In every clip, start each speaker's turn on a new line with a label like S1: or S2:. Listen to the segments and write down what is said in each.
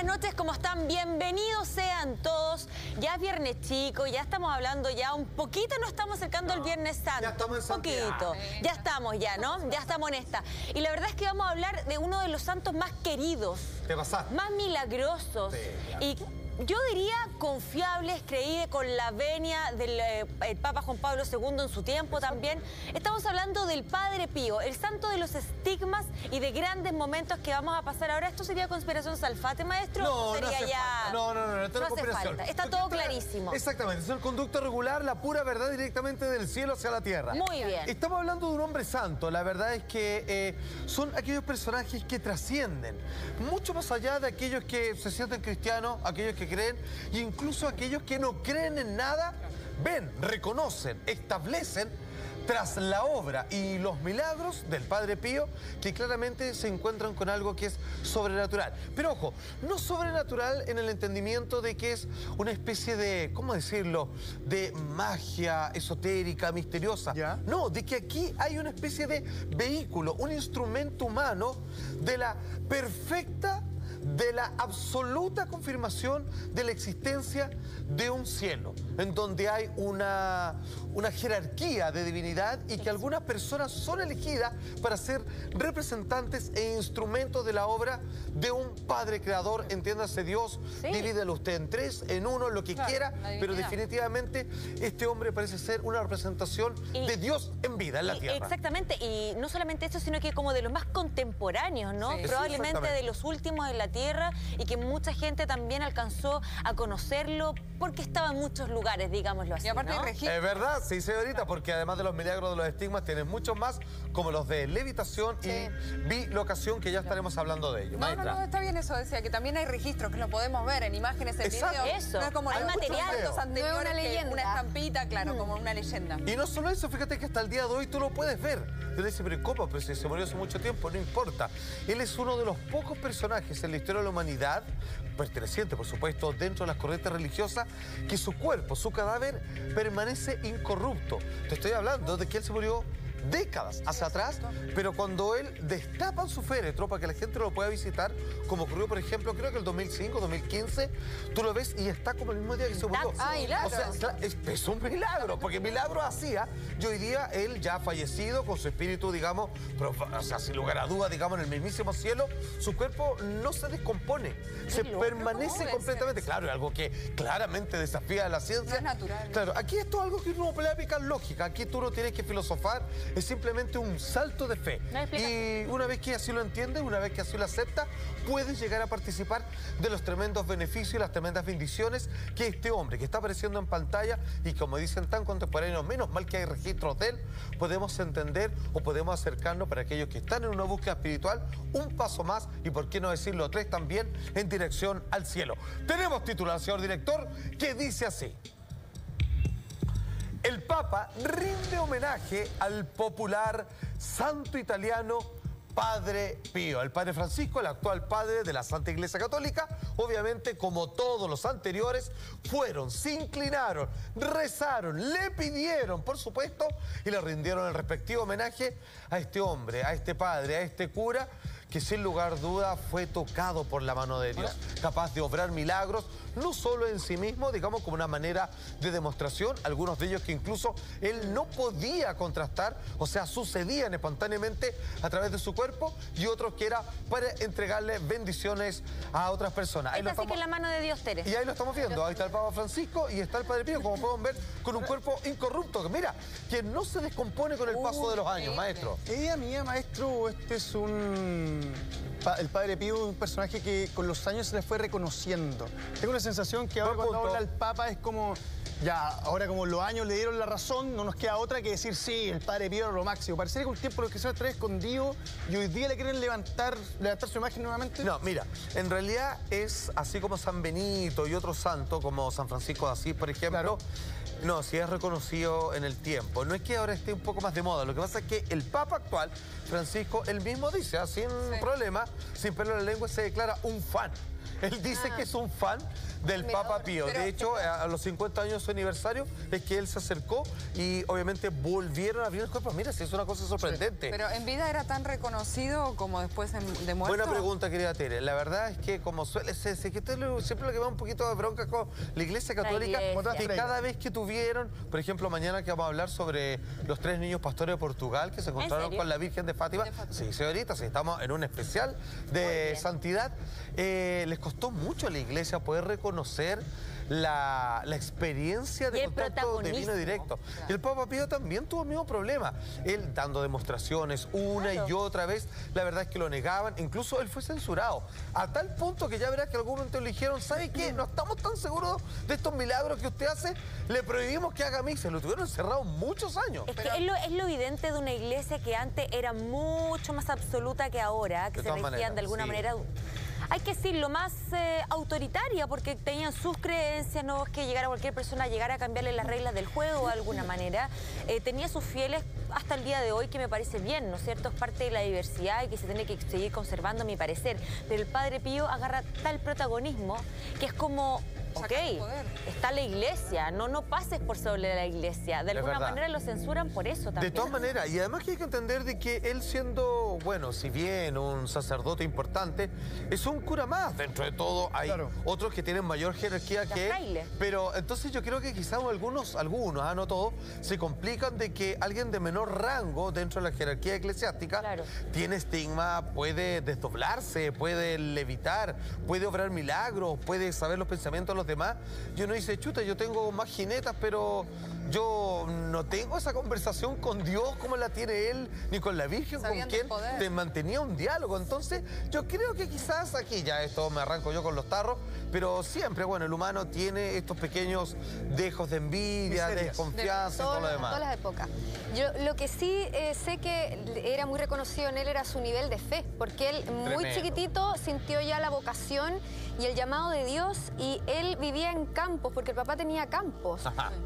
S1: noches, ¿cómo están? Bienvenidos sean todos. Ya es viernes chico, ya estamos hablando ya un poquito, nos estamos acercando al Viernes Santo.
S2: Ya estamos en Santiago.
S1: Poquito. Ya estamos ya, ¿no? Ya estamos en esta. Y la verdad es que vamos a hablar de uno de los santos más queridos.
S2: Te pasaste.
S1: Más milagrosos.
S2: Sí, claro.
S1: Y yo diría confiables, creíbles con la venia del el Papa Juan Pablo II en su tiempo también. Estamos hablando del Padre Pío, el santo de los estigmas y de grandes momentos que vamos a pasar ahora. ¿Esto sería conspiración salfate, maestro?
S2: No,
S1: ¿O sería
S2: no hace
S1: ya...
S2: falta. No, esto
S1: No
S2: es
S1: hace
S2: conspiración.
S1: falta. Está todo clarísimo.
S2: Exactamente, es el conducto regular, la pura verdad directamente del cielo hacia la tierra.
S1: Muy bien.
S2: Estamos hablando de un hombre santo, la verdad es que son aquellos personajes que trascienden, mucho más allá de aquellos que se sienten cristianos, aquellos que creen, y incluso aquellos que no creen en nada, ven, reconocen, establecen tras la obra y los milagros del Padre Pío, que claramente se encuentran con algo que es sobrenatural. Pero ojo, no sobrenatural en el entendimiento de que es una especie de, ¿cómo decirlo?, de magia esotérica, misteriosa.
S3: ¿Ya?
S2: No, de que aquí hay una especie de vehículo, un instrumento humano de la perfecta, de la absoluta confirmación de la existencia de un cielo, en donde hay una jerarquía de divinidad y que algunas personas son elegidas para ser representantes e instrumentos de la obra de un Padre Creador. Entiéndase, Dios,
S1: Sí.
S2: divídelo usted en tres, en uno, lo que
S4: Claro,
S2: quiera,
S4: la
S2: pero
S4: divinidad.
S2: definitivamente este hombre parece ser una representación
S1: Y-
S2: de Dios en vida, en la tierra.
S1: Exactamente, y no solamente eso, sino que como de los más contemporáneos, ¿no?
S4: Sí.
S1: Probablemente
S2: Exactamente.
S1: de los últimos en la tierra y que mucha gente también alcanzó a conocerlo porque estaba en muchos lugares, digámoslo así,
S4: Y aparte
S1: ¿no?
S4: hay registro.
S2: Es verdad, sí, señorita, porque además de los milagros de los estigmas, tienes muchos más, como los de levitación
S4: Sí.
S2: y bilocación, que ya estaremos hablando de ello.
S4: No,
S2: Maestra.
S4: no, está bien eso, decía que también hay registros, que lo podemos ver en imágenes, en
S2: Exacto.
S4: video.
S1: Eso,
S4: No es como
S1: hay
S4: los
S1: material.
S4: santos anteriores,
S5: No es una
S4: que
S5: leyenda.
S4: una estampita, claro, como una leyenda.
S2: Y no solo eso, fíjate que hasta el día de hoy tú lo puedes ver. Tú le dices, pero ¿cómo? Pero si se murió hace mucho tiempo, no importa. Él es uno de los pocos personajes en la historia de la humanidad, perteneciente, por supuesto, dentro de las corrientes religiosas, que su cuerpo, su cadáver, permanece incorrupto. Te estoy hablando de que él se murió décadas hacia atrás, pero cuando él destapa su féretro para que la gente lo pueda visitar, como ocurrió, por ejemplo, creo que el 2005, 2015, tú lo ves y está como el mismo día que se murió.
S1: Ah,
S4: milagro.
S2: O sea, es un milagro, porque milagro hacía, y hoy día él ya fallecido, con su espíritu, digamos, o sea, sin lugar a dudas, digamos, en el mismísimo cielo, su cuerpo no se descompone, se
S1: loco,
S2: permanece
S4: ¿cómo debe
S2: completamente.
S4: ser?
S2: Claro, es algo que claramente desafía la ciencia.
S4: No es natural.
S2: Claro, aquí esto es algo que no puede aplicar lógica, aquí tú no tienes que filosofar, es simplemente un salto de fe.
S1: No hay explicación.
S2: Y una vez que así lo entiendes, una vez que así lo aceptas, puedes llegar a participar de los tremendos beneficios y las tremendas bendiciones que este hombre que está apareciendo en pantalla, y como dicen tan contemporáneos, menos mal que hay registros de él, podemos entender o podemos acercarnos para aquellos que están en una búsqueda espiritual, un paso más, y por qué no decirlo tres también, en dirección al cielo. Tenemos titular, señor director, que dice así: el Papa rinde homenaje al popular santo italiano Padre Pío. El Padre Francisco, el actual padre de la Santa Iglesia Católica, obviamente, como todos los anteriores, fueron, se inclinaron, rezaron, le pidieron, por supuesto, y le rindieron el respectivo homenaje a este hombre, a este padre, a este cura, que sin lugar a duda fue tocado por la mano de Dios, capaz de obrar milagros, no solo en sí mismo, digamos, como una manera de demostración, algunos de ellos que incluso él no podía contrastar, o sea, sucedían espontáneamente a través de su cuerpo, y otros que era para entregarle bendiciones a otras personas. Ahí lo
S1: Esta sí que es la mano de Dios, Tere.
S2: y ahí lo estamos viendo, ahí está el Papa Francisco y está el Padre Pío, como pueden ver, con un cuerpo incorrupto, que mira, que no se descompone con el paso de los años,
S4: increíble.
S2: maestro.
S3: Idea mía, maestro, este es el Padre Pío, un personaje que con los años se le fue reconociendo. Tengo una sensación que ahora
S2: Buen
S3: cuando
S2: punto.
S3: habla el Papa es como, ya, ahora como los años le dieron la razón, no nos queda otra que decir, sí, el Padre Pío era lo máximo. Parecería que un tiempo lo que se trae escondido y hoy día le quieren levantar su imagen nuevamente.
S2: No, mira, en realidad es así como San Benito y otros santos, como San Francisco de Asís, por ejemplo.
S3: Claro.
S2: No, sí es reconocido en el tiempo. No es que ahora esté un poco más de moda. Lo que pasa es que el Papa actual, Francisco, él mismo dice, sin problema, sin pelo en la lengua, se declara un fan. Él dice que es un fan del Papa Pío.
S4: Pero,
S2: de hecho, a los 50 años de su aniversario es que él se acercó y obviamente volvieron a abrir el cuerpo. Mira, si es una cosa sorprendente.
S4: Pero en vida era tan reconocido como después de muerto.
S2: Buena pregunta, querida Tere. La verdad es que como suele ser, siempre lo que va un poquito de bronca con la Iglesia Católica, que cada vez que tuvieron, por ejemplo, mañana que vamos a hablar sobre los 3 niños pastores de Portugal que se encontraron con la Virgen de Fátima. Sí, señorita, sí, estamos en un especial de santidad. Les costó mucho a la Iglesia poder reconocer la experiencia de contacto divino directo. Y el Papa Pío también tuvo el mismo problema. Él dando demostraciones una y otra vez, la verdad es que lo negaban. Incluso él fue censurado. A tal punto que ya verás que en algún momento le dijeron, ¿sabe qué? No estamos tan seguros de estos milagros que usted hace. Le prohibimos que haga misa. Lo tuvieron encerrado muchos años.
S1: Es que es lo evidente de una iglesia que antes era mucho más absoluta que ahora, que se regían de alguna manera... Hay que decirlo, más autoritaria, porque tenían sus creencias, no es que llegara cualquier persona a llegar a cambiarle las reglas del juego de alguna manera. Tenía sus fieles hasta el día de hoy, que me parece bien, ¿no es cierto? Es parte de la diversidad y que se tiene que seguir conservando, a mi parecer. Pero el Padre Pío agarra tal protagonismo que es como... Ok, está la iglesia, no pases por sobre la iglesia. De alguna manera lo censuran por eso también.
S2: De todas maneras, y además que hay que entender de que él siendo, bueno, si bien un sacerdote importante, es un cura más. Dentro de todo hay otros que tienen mayor jerarquía que él. Pero entonces yo creo que quizás algunos, no todos, se complican de que alguien de menor rango dentro de la jerarquía eclesiástica tiene estigma, puede desdoblarse, puede levitar, puede obrar milagros, puede saber los pensamientos de los demás. Yo no dice, chuta, yo tengo más jinetas, pero yo no tengo esa conversación con Dios como la tiene él, ni con la Virgen, con quien te mantenía un diálogo. Entonces, yo creo que quizás aquí, ya esto me arranco yo con los tarros, pero siempre, bueno, el humano tiene estos pequeños dejos de envidia, de desconfianza y todo lo demás.
S5: Todas las épocas. Yo lo que sí sé que era muy reconocido en él era su nivel de fe, porque él muy chiquitito sintió ya la vocación y el llamado de Dios, y él vivía en campos, porque el papá tenía campos.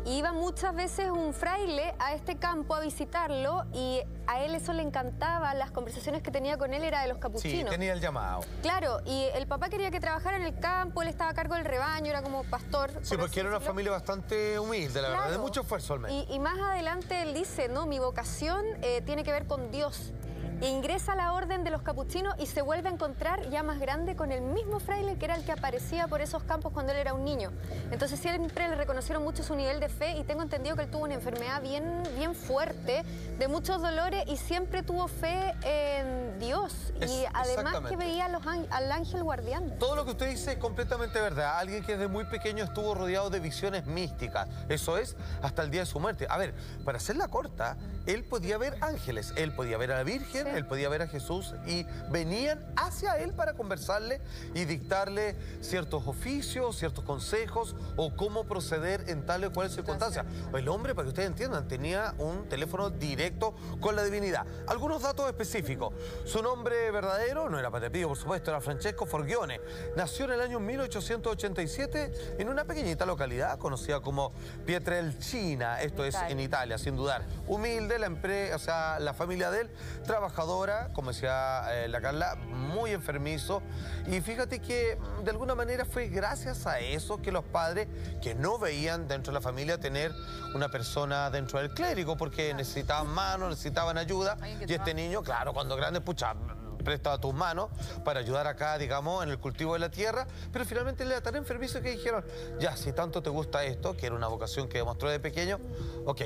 S5: Y iba muchas veces un fraile a este campo a visitarlo, y a él eso le encantaba. Las conversaciones que tenía con él era de los capuchinos.
S2: Sí, tenía el llamado.
S5: Claro, y el papá quería que trabajara en el campo, él estaba a cargo del rebaño, era como pastor.
S2: Sí, porque era una familia bastante humilde, la verdad, de mucho esfuerzo al menos.
S5: Y más adelante él dice, no, mi vocación tiene que ver con Dios. E ingresa a la orden de los capuchinos y se vuelve a encontrar ya más grande con el mismo fraile que era el que aparecía por esos campos cuando él era un niño. Entonces siempre le reconocieron mucho su nivel de fe, y tengo entendido que él tuvo una enfermedad bien fuerte, de muchos dolores, y siempre tuvo fe en Dios. Y además que veía al ángel guardián.
S2: Todo lo que usted dice es completamente verdad. Alguien que desde muy pequeño estuvo rodeado de visiones místicas. Eso es, hasta el día de su muerte. A ver, para hacerla corta, él podía ver ángeles, él podía ver a la Virgen, él podía ver a Jesús, y venían hacia él para conversarle y dictarle ciertos oficios, ciertos consejos o cómo proceder en tal o cual circunstancia. El hombre, para que ustedes entiendan, tenía un teléfono directo con la divinidad. Algunos datos específicos. Su nombre verdadero no era Padre Pío, por supuesto, era Francesco Forgione. Nació en el año 1887 en una pequeñita localidad conocida como Pietrelcina, esto es en Italia, sin dudar. Humilde, la familia de él, trabajadora, como decía la Carla, muy enfermizo. Y fíjate que de alguna manera fue gracias a eso que los padres, que no veían dentro de la familia tener una persona dentro del clérigo, porque necesitaban manos, necesitaban ayuda, y este niño, claro, cuando grande, pucha, presta tus manos para ayudar acá, digamos, en el cultivo de la tierra, pero finalmente él era tan enfermizo que dijeron, ya, si tanto te gusta esto, que era una vocación que demostró de pequeño, ok,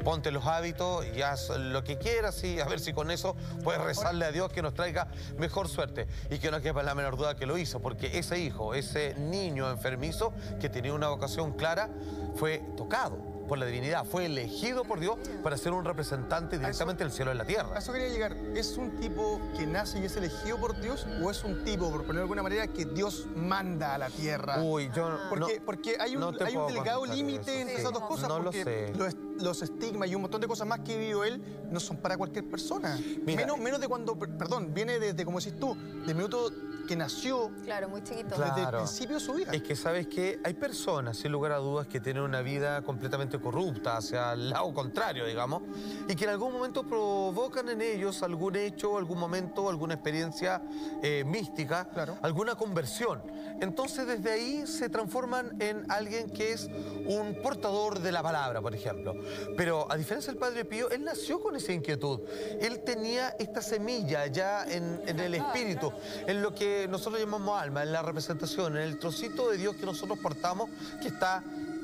S2: ponte los hábitos y haz lo que quieras, y a ver si con eso puedes rezarle a Dios que nos traiga mejor suerte. Y que no quepa la menor duda que lo hizo, porque ese hijo, ese niño enfermizo que tenía una vocación clara, fue tocado por la divinidad, fue elegido por Dios para ser un representante directamente del cielo en la tierra.
S3: A eso quería llegar. ¿Es un tipo que nace y es elegido por Dios, o es un tipo, por ponerlo de alguna manera, que Dios manda a la tierra?
S2: Uy, yo
S3: porque hay un delgado límite entre esas dos cosas.
S2: No lo sé.
S3: los estigmas y un montón de cosas más que vivió él no son para cualquier persona.
S2: Mira,
S3: Menos de cuando, perdón, viene desde, como decís tú, del minuto que nació,
S5: Claro, muy chiquito.
S2: Claro.
S3: desde el principio de su vida.
S2: Es que sabes que hay personas, sin lugar a dudas, que tienen una vida completamente corrupta, hacia el lado contrario, digamos, y que en algún momento provocan en ellos algún hecho, algún momento, alguna experiencia mística,
S3: Claro.
S2: alguna conversión. Entonces desde ahí se transforman en alguien que es un portador de la palabra, por ejemplo. Pero a diferencia del Padre Pío, él nació con esa inquietud. Él tenía esta semilla ya en el espíritu, en lo que nosotros llamamos alma, en la representación, en el trocito de Dios que nosotros portamos, que está,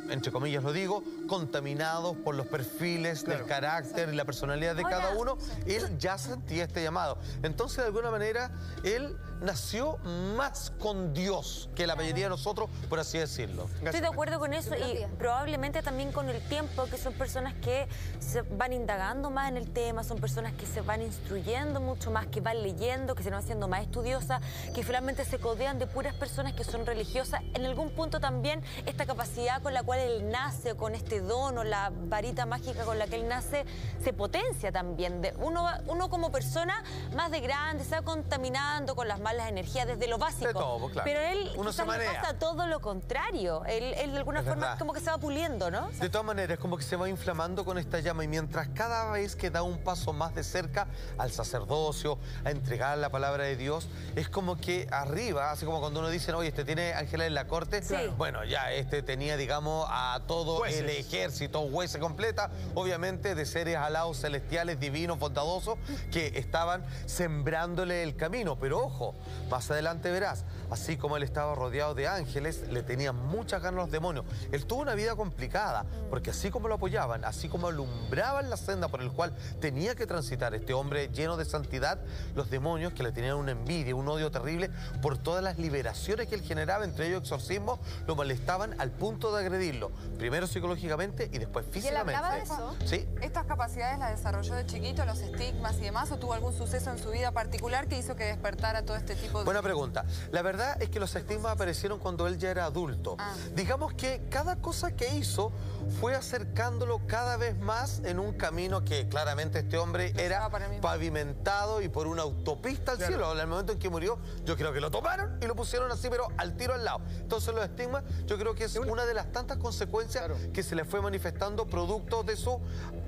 S2: entre comillas lo digo, contaminados por los perfiles del carácter y la personalidad de cada uno. Él ya sentía este llamado. Entonces, de alguna manera, él nació más con Dios que la mayoría de nosotros, por así decirlo.
S1: Estoy de acuerdo con eso y probablemente también con el tiempo, que son personas que se van indagando más en el tema, son personas que se van instruyendo mucho más, que van leyendo, que se van haciendo más estudiosas, que finalmente se codean de puras personas que son religiosas. En algún punto también esta capacidad con la cual él nace, con este don o la varita mágica con la que él nace, se potencia también. Uno como persona más de grande se va contaminando con las malas energías desde lo básico.
S2: De todo, claro.
S1: Pero él
S2: Uno se
S1: quizás le
S2: marea.
S1: pasa todo lo contrario. Él de alguna
S2: Es
S1: forma
S2: verdad.
S1: como que se va puliendo, ¿no?
S2: De todas maneras, es como que se va inflamando con esta llama y mientras cada vez que da un paso más de cerca al sacerdocio, a entregar la palabra de Dios, es como que arriba, así como cuando uno dice, oye, este tiene ángeles en la corte,
S1: Sí.
S2: bueno, ya este tenía, digamos, a todo
S3: Jueces.
S2: el ejército, huese completa, obviamente de seres alados celestiales, divinos, bondadosos, que estaban sembrándole el camino. Pero ojo, más adelante verás, así como él estaba rodeado de ángeles, le tenían muchas ganas los demonios. Él tuvo una vida complicada, porque así como lo apoyaban, así como alumbraban la senda por el cual tenía que transitar este hombre lleno de santidad, los demonios que le tenían una envidia, un odio terrible por todas las liberaciones que él generaba, entre ellos exorcismos, lo molestaban al punto de agredirlo, primero psicológicamente y después
S5: él
S2: físicamente.
S5: hablaba de eso?
S2: Sí.
S4: ¿Estas capacidades las desarrolló de chiquito, los estigmas y demás, o tuvo algún suceso en su vida particular que hizo que despertara todo este tipo de...
S2: Buena pregunta. La verdad es que los estigmas aparecieron cuando él ya era adulto. Digamos que cada cosa que hizo fue acercándolo cada vez más en un camino que claramente este hombre era
S4: llevaba para el mismo.
S2: pavimentado y por una autopista al cielo. En el momento en que murió, yo creo que lo tomaron y lo pusieron así, pero al tiro al lado. Entonces los estigmas, yo creo que es una de las tantas consecuencias que se le fue manifestando producto de su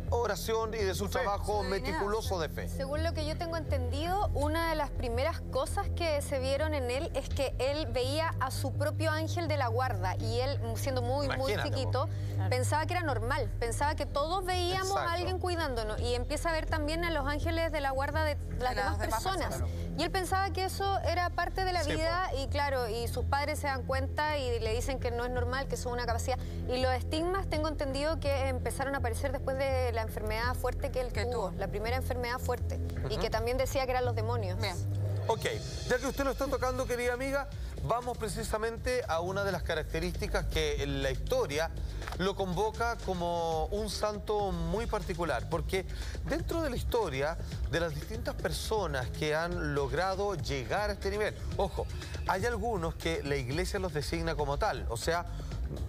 S2: oración y de su trabajo
S4: Su
S2: meticuloso de fe.
S5: Según lo que yo tengo entendido, una de las primeras cosas que se vieron en él es que él veía a su propio ángel de la guarda y él, siendo muy
S2: Imagínate,
S5: chiquito, pensaba que era normal, pensaba que todos veíamos
S2: Exacto.
S5: a alguien cuidándonos y empieza a ver también a los ángeles de la guarda de las demás personas. Y él pensaba que eso era parte de la
S2: Sí,
S5: vida y claro, y sus padres se dan cuenta y le dicen que no es normal, que son una capacidad. Y los estigmas tengo entendido que empezaron a aparecer después de la enfermedad fuerte que él tuvo, la primera enfermedad fuerte, y que también decía que eran los demonios.
S4: Bien.
S2: Ok, ya que usted lo está tocando, querida amiga, vamos precisamente a una de las características que en la historia lo convoca como un santo muy particular, porque dentro de la historia de las distintas personas que han logrado llegar a este nivel, ojo, hay algunos que la iglesia los designa como tal, o sea,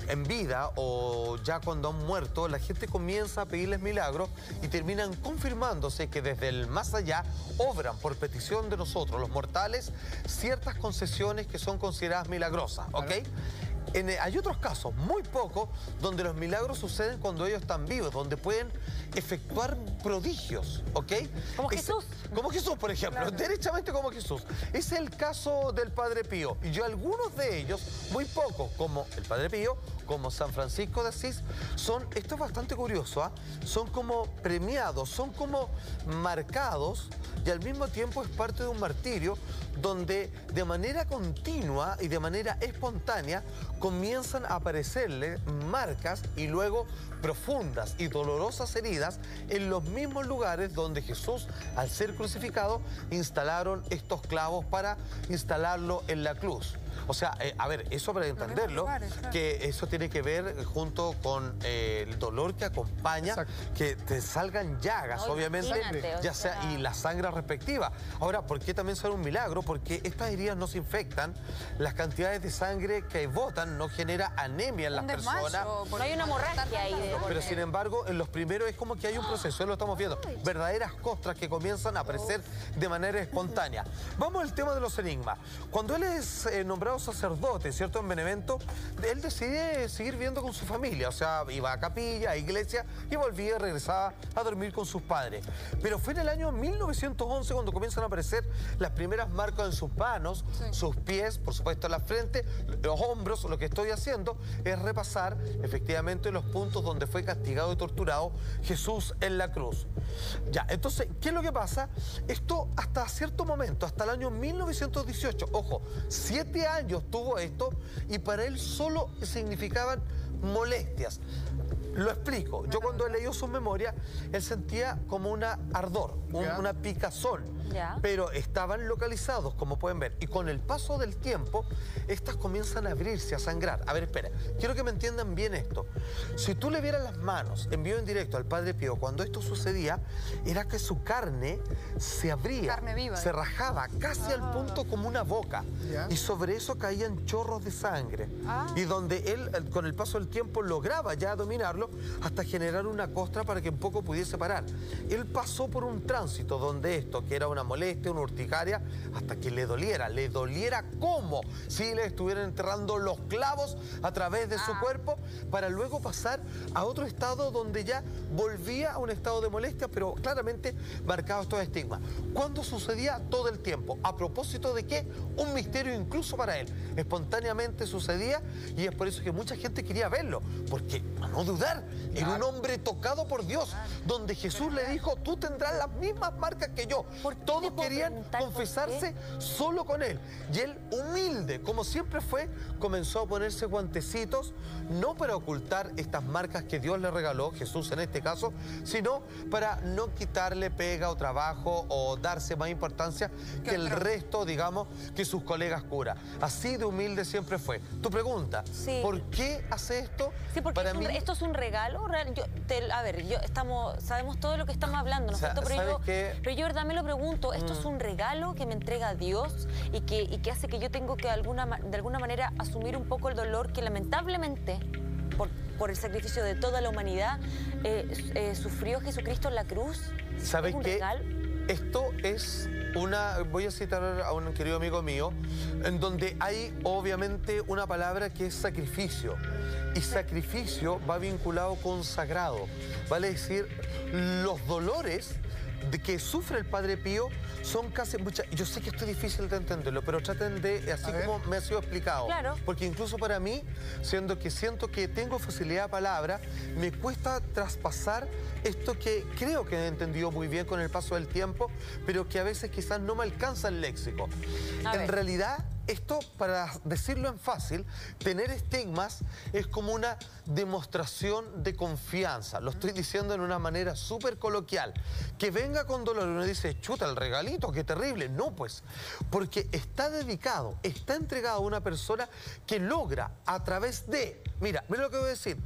S2: en vida o ya cuando han muerto, la gente comienza a pedirles milagros y terminan confirmándose que desde el más allá obran por petición de nosotros, los mortales, ciertas concesiones que son consideradas milagrosas, ¿ok? Hay otros casos, muy pocos, donde los milagros suceden cuando ellos están vivos, donde pueden efectuar prodigios, ¿ok?
S1: Como Jesús.
S2: Como Jesús, por ejemplo, derechamente como Jesús. Es el caso del Padre Pío. Y yo algunos de ellos, muy pocos, como el Padre Pío, como San Francisco de Asís, esto es bastante curioso, son como premiados, son como marcados y al mismo tiempo es parte de un martirio donde de manera continua y de manera espontánea comienzan a aparecerle marcas y luego profundas y dolorosas heridas en los mismos lugares donde Jesús, al ser crucificado, instalaron estos clavos para instalarlo en la cruz. O sea, a ver, eso para entenderlo,
S4: lugares, claro.
S2: que eso tiene que ver junto con el dolor que acompaña,
S3: Exacto.
S2: que te salgan llagas,
S1: No,
S2: obviamente,
S1: imagínate, o
S2: ya sea,
S1: sea.
S2: y la sangre respectiva. Ahora, ¿por qué también son un milagro? Porque estas heridas no se infectan, las cantidades de sangre que botan no genera anemia en las
S4: Un desmayo,
S2: personas.
S4: por-
S1: No hay una hemorragia
S4: por-
S1: ahí de-
S2: Pero sin embargo, en los primeros es como que hay un proceso, lo estamos viendo, verdaderas costras que comienzan a aparecer de manera espontánea. Vamos al tema de los enigmas. Cuando él es nombrado sacerdote, ¿cierto? En Benevento, él decide seguir viviendo con su familia, o sea, iba a capilla, a iglesia y volvía, regresaba a dormir con sus padres. Pero fue en el año 1911 cuando comienzan a aparecer las primeras marcas en sus manos, sus pies, por supuesto en la frente, los hombros. Lo que estoy haciendo es repasar efectivamente los puntos donde fue castigado y torturado Jesús en la cruz. Ya, entonces, ¿qué es lo que pasa? Esto hasta cierto momento, hasta el año 1918, ojo, 7 años tuvo esto y para él solo significaban molestias. Lo explico. Yo cuando he leído sus memorias, él sentía como una ardor,
S3: Ya.
S2: una picazón.
S1: Ya.
S2: Pero estaban localizados, como pueden ver. Y con el paso del tiempo, estas comienzan a abrirse, a sangrar. A ver, espera. Quiero que me entiendan bien esto. Si tú le vieras las manos en vivo en directo al Padre Pío, cuando esto sucedía, era que su carne se abría.
S4: Carne viva.
S2: Se rajaba casi al punto como una boca.
S3: Ya.
S2: Y sobre eso caían chorros de sangre. Y donde él, con el paso del tiempo, lograba ya dominarlo hasta generar una costra para que un poco pudiese parar. Él pasó por un tránsito donde esto, que era una molestia, una urticaria, hasta que le doliera como si le estuvieran enterrando los clavos a través de su cuerpo, para luego pasar a otro estado donde ya volvía a un estado de molestia, pero claramente marcaba estos estigmas. ¿Cuándo sucedía? Todo el tiempo. ¿A propósito de qué? Un misterio incluso para él. Espontáneamente sucedía y es por eso que mucha gente quería verlo, porque, a no dudar, era un hombre tocado por Dios, donde Jesús le dijo, tú tendrás las mismas marcas que yo. Todos
S1: puedo
S2: querían
S1: preguntar por
S2: confesarse solo con él. Y él, humilde, como siempre fue, comenzó a ponerse guantecitos, no para ocultar estas marcas que Dios le regaló, Jesús en este caso, sino para no quitarle pega o trabajo o darse más importancia que el resto, digamos, que sus colegas curas. Así de humilde siempre fue. Tu pregunta,
S1: Sí.
S2: ¿por qué hace esto?
S1: Sí, porque
S2: Para mí,
S1: esto es un regalo. Sabemos todo lo que estamos hablando, ¿no es cierto?
S2: ¿sabes qué?
S1: Pero yo verdad me lo pregunto, ¿esto es un regalo que me entrega Dios y que hace que yo tengo que de alguna manera asumir un poco el dolor que lamentablemente, por el sacrificio de toda la humanidad, sufrió Jesucristo en la cruz?
S2: ¿sabes
S1: ¿Es un
S2: qué?
S1: regalo?
S2: Esto es voy a citar a un querido amigo mío, en donde hay obviamente una palabra que es sacrificio. Y sacrificio va vinculado con sagrado. Vale decir, los dolores que sufre el Padre Pío son casi muchas. Yo sé que esto es difícil de entenderlo, pero traten de, así como me ha sido explicado.
S1: Claro.
S2: Porque incluso para mí, siendo que siento que tengo facilidad de palabra, me cuesta traspasar esto que creo que he entendido muy bien con el paso del tiempo, pero que a veces quizás no me alcanza el léxico. En realidad, esto, para decirlo en fácil, tener estigmas es como una demostración de confianza. Lo estoy diciendo en una manera súper coloquial. Que venga con dolor y uno dice, chuta, el regalito, qué terrible. No, pues, porque está dedicado, está entregado a una persona que logra a través de... Mira lo que voy a decir.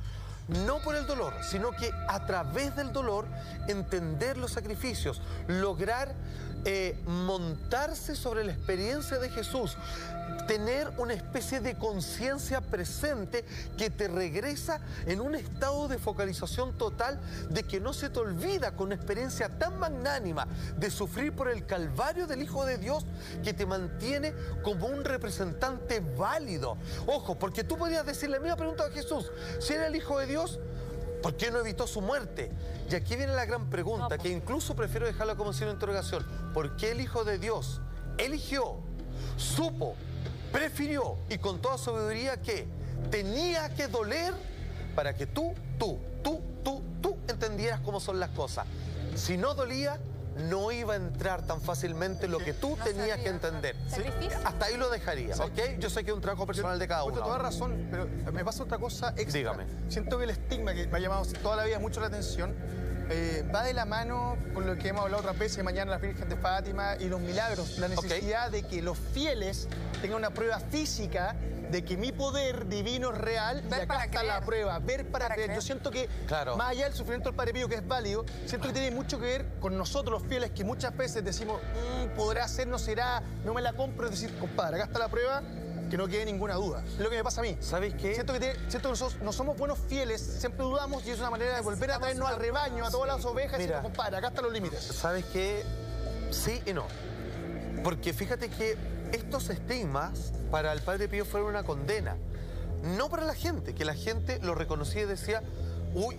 S2: No por el dolor, sino que a través del dolor entender los sacrificios, lograr montarse sobre la experiencia de Jesús, tener una especie de conciencia presente que te regresa en un estado de focalización total, de que no se te olvida con una experiencia tan magnánima de sufrir por el calvario del Hijo de Dios, que te mantiene como un representante válido. Ojo, porque tú podrías decir la misma pregunta a Jesús: si era el Hijo de Dios, ¿por qué no evitó su muerte? Y aquí viene la gran pregunta, que incluso prefiero dejarla como signo de interrogación. ¿Por qué el Hijo de Dios eligió, supo, prefirió y con toda sabiduría que tenía que doler para que tú entendieras cómo son las cosas? Si no dolía, no iba a entrar tan fácilmente lo que tú tenías que entender. ¿Sí? Hasta ahí lo dejaría, ¿ok? Yo sé que es un trabajo personal de cada uno.
S3: Toda razón, pero me pasa otra cosa extra.
S2: Dígame.
S3: Siento que el estigma que me ha llamado toda la vida mucho la atención Va de la mano con lo que hemos hablado otras veces, mañana la Virgen de Fátima y los milagros. La necesidad de que los fieles tengan una prueba física de que mi poder divino es real.
S4: Ver
S3: y acá
S4: para
S3: está
S4: creer.
S3: la prueba, ver para creer. Yo siento que,
S2: Claro.
S3: más allá del sufrimiento del Padre Pío, que es válido, siento que tiene mucho que ver con nosotros los fieles, que muchas veces decimos, podrá ser, no será, no me la compro. Es decir, compadre, acá está la prueba, que no quede ninguna duda. Es lo que me pasa a mí.
S2: ¿Sabes qué?
S3: Siento que nosotros no somos buenos fieles, siempre dudamos y es una manera de volver a traernos al rebaño, a todas las ovejas y
S2: Mira.
S3: decir, compadre, acá están los límites.
S2: ¿Sabes qué? Sí y no. Porque fíjate que estos estigmas para el Padre Pío fueron una condena. No para la gente, que la gente lo reconocía y decía, uy,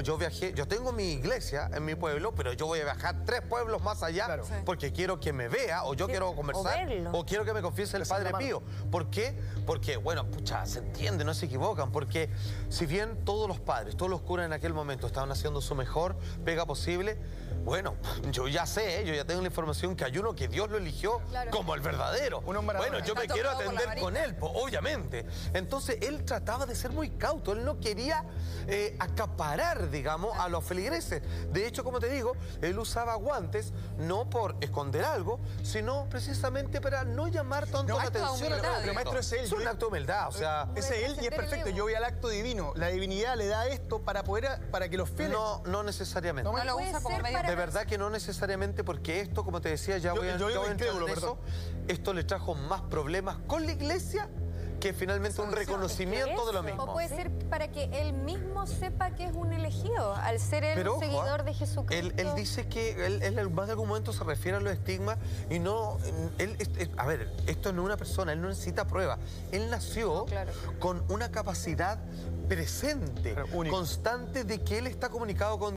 S2: yo viajé, yo tengo mi iglesia en mi pueblo, pero yo voy a viajar 3 pueblos más allá
S3: Claro.
S4: Sí.
S2: porque quiero que me vea o yo quiero conversar
S1: verlo.
S2: o quiero que me confiese el
S3: Besar la
S2: Padre
S3: mano.
S2: Pío. ¿Por qué? Porque, bueno, pucha, se entiende, no se equivocan, porque si bien todos los padres, todos los curas en aquel momento estaban haciendo su mejor pega posible, bueno, yo ya sé, yo ya tengo la información que hay uno que Dios lo eligió
S5: Claro.
S2: como el verdadero.
S3: Un hombre
S2: Bueno,
S3: adorado.
S2: yo me
S4: Está
S2: quiero
S4: tocado por la
S2: atender con
S4: varita.
S2: él, obviamente. Entonces, él trataba de ser muy cauto, él no quería acaparar, digamos, a los feligreses. De hecho, como te digo, él usaba guantes no por esconder algo, sino precisamente para no llamar tanto la
S4: acto de
S2: atención a
S4: humildad,
S2: todo
S3: pero maestro, es él.
S2: Es un acto de humildad, o sea...
S3: Ese es él y es perfecto. Yo voy al acto divino. La divinidad le da esto para que los fieles...
S2: No necesariamente.
S4: No lo
S5: Puede
S4: usa como
S5: ser
S4: medio...
S5: para-
S2: De verdad que no necesariamente, porque esto, como te decía, ya
S3: Yo-
S2: voy a
S3: yo digo
S2: entrar
S3: incrédulo,
S2: en eso,
S3: perdón.
S2: esto le trajo más problemas con la iglesia que finalmente un reconocimiento de lo
S1: eso.
S2: mismo.
S5: O puede ser para que él mismo sepa que es un elegido, al ser él
S2: Pero
S5: un
S2: ojo,
S5: seguidor de Jesucristo.
S2: Él dice que él más de algún momento se refiere a los estigmas y no... a ver, esto no es una persona, él no necesita pruebas. Él nació
S5: Claro.
S2: con una capacidad presente,
S3: Pero única.
S2: constante de que él está comunicado con